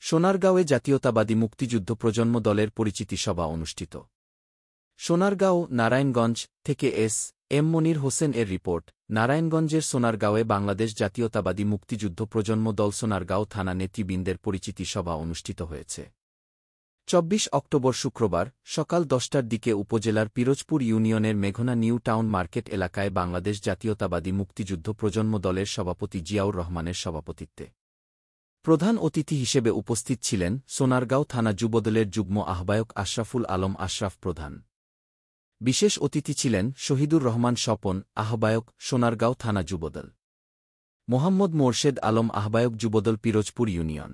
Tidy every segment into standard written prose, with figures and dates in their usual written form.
সোনারগাঁওয়ে জাতীয়তাবাদী মুক্তিযুদ্ধ প্রজন্ম দলের পরিচিতি সভা অনুষ্ঠিত। সোনারগাঁও, নারায়ণগঞ্জ থেকে এম মনির হোসেন এর রিপোর্ট। নারায়ণগঞ্জের সোনারগাঁওয়ে বাংলাদেশ জাতীয়তাবাদী মুক্তিযুদ্ধ প্রজন্ম দল সোনারগাঁও থানা নেতৃবৃন্দের পরিচিতি সভা অনুষ্ঠিত হয়েছে। ২৪ অক্টোবর শুক্রবার সকাল ১০টার দিকে উপজেলার পিরোজপুর ইউনিয়নের মেঘনা নিউ টাউন মার্কেট এলাকায় বাংলাদেশ জাতীয়তাবাদী মুক্তিযুদ্ধ প্রজন্ম দলের সভাপতি জিয়াউর রহমানের সভাপতিত্বে প্রধান অতিথি হিসেবে উপস্থিত ছিলেন সোনারগাঁও থানা যুবদলের যুগ্ম আহ্বায়ক আশরাফুল আলম আশরাফ প্রধান। বিশেষ অতিথি ছিলেন শহীদুর রহমান স্বপন, আহ্বায়ক সোনারগাঁও থানা যুবদল, মোহাম্মদ মোরশেদ আলম, আহ্বায়ক যুবদল পিরোজপুর ইউনিয়ন।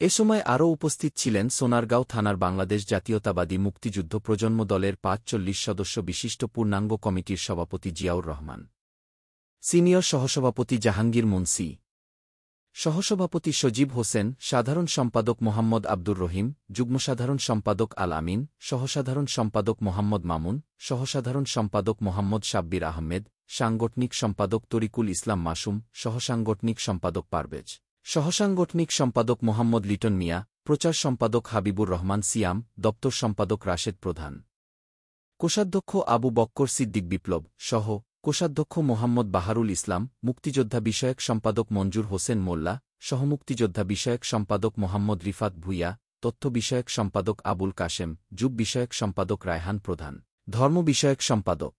এ সময় আরও উপস্থিত ছিলেন সোনারগাঁও থানার বাংলাদেশ জাতীয়তাবাদী মুক্তিযুদ্ধ প্রজন্ম দলের ৪৫ সদস্য বিশিষ্ট পূর্ণাঙ্গ কমিটির সভাপতি জিয়াউর রহমান, সিনিয়র সহসভাপতি জাহাঙ্গীর মুন্সি, সহসভাপতি সজীব হোসেন, সাধারণ সম্পাদক মোহাম্মদ আব্দুর রহিম, যুগ্ম সাধারণ সম্পাদক আল আমিন, সহসাধারণ সম্পাদক মোহাম্মদ মামুন, সহসাধারণ সম্পাদক মোহাম্মদ সাব্বির আহমেদ, সাংগঠনিক সম্পাদক তরিকুল ইসলাম মাসুম, সহসাংগঠনিক সম্পাদক পারভেজ, সহসাংগঠনিক সম্পাদক মোহাম্মদ লিটন মিয়া, প্রচার সম্পাদক হাবিবুর রহমান সিয়াম, দপ্তর সম্পাদক রাশেদ প্রধান, কোষাধ্যক্ষ আবু বক্কর সিদ্দিক বিপ্লব সহ কোষাধ্যক্ষ মোহাম্মদ বাহারুল ইসলাম, মুক্তিযোদ্ধা বিষয়ক সম্পাদক মঞ্জুর হোসেন মোল্লা, সহমুক্তিযোদ্ধা বিষয়ক সম্পাদক মোহাম্মদ রিফাত ভুইয়া, তথ্য বিষয়ক সম্পাদক আবুল কাশেম, যুব বিষয়ক সম্পাদক রায়হান প্রধান, ধর্ম বিষয়ক সম্পাদক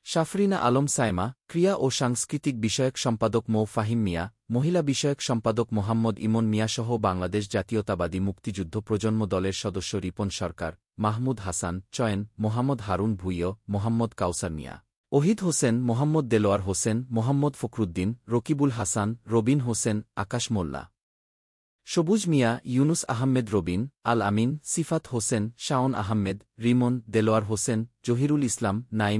শাফরিনা আলম সাইমা, ক্রিয়া ও সাংস্কৃতিক বিষয়ক সম্পাদক মৌ ফাহিম মিয়া, মহিলা বিষয়ক সম্পাদক মোহাম্মদ ইমন মিয়াসহ বাংলাদেশ জাতীয়তাবাদী মুক্তিযুদ্ধ প্রজন্ম দলের সদস্য রিপন সরকার, মাহমুদ হাসান, চয়ন, মোহাম্মদ হারুন ভুইয়, মোহাম্মদ কাউসার মিয়া, ওহিদ হোসেন, মোহাম্মদ দেলোয়ার হোসেন, মোহাম্মদ ফখরুদ্দিন, রকিবুল হাসান, রবিন হোসেন, আকাশ মোল্লা, সবুজ মিয়া, ইউনুস আহমেদ রবিন, আল আমিন, সিফাত হোসেন, শাওন আহমেদ, রিমন, দেলোয়ার হোসেন, জহিরুল ইসলাম, নাইম,